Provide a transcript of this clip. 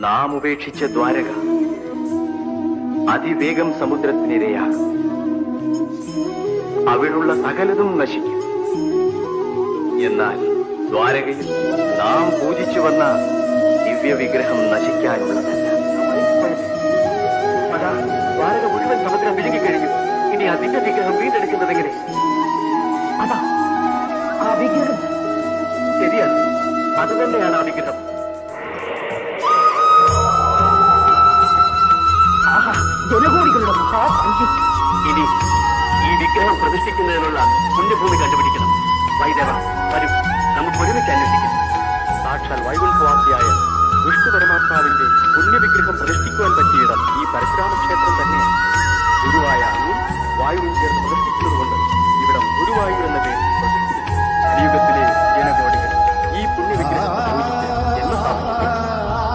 നാം ഉപേക്ഷിച്ച ദ്വാരക അതിവേഗം സമുദ്രത്തിനിരയാകും. അവിടുള്ള സകലതും നശിക്കും. എന്നാൽ ദ്വാരകയിൽ നാം പൂജിച്ചു വന്ന ദിവ്യ വിഗ്രഹം നശിക്കാനുള്ളതല്ല. അതാ ദ്വാരക മുഴുവൻ സമുദ്രം വിഴുങ്ങിക്കഴിഞ്ഞു. ഇനി ആ ദിവ്യ വിഗ്രഹം വീണ്ടെടുക്കുന്നതെങ്ങനെ? അതാ ആ വിഗ്രഹം. ശരിയാണ്, അതുതന്നെയാണ് ആ വിഗ്രഹം. ജനകോടികളുടെ മഹാഭാഗ്യം. ഇനി ഈ വിഗ്രഹം പ്രതിഷ്ഠിക്കുന്നതിനുള്ള പുണ്യഭൂമി കണ്ടുപിടിക്കണം. വൈദേവ, വരും, നമുക്ക് ഒരുമിച്ച് അന്വേഷിക്കാം. സാക്ഷാൽ വൈകുണ്ഠവാസിയായ വിഷ്ണു പരമാത്മാവിന്റെ പുണ്യവിഗ്രഹം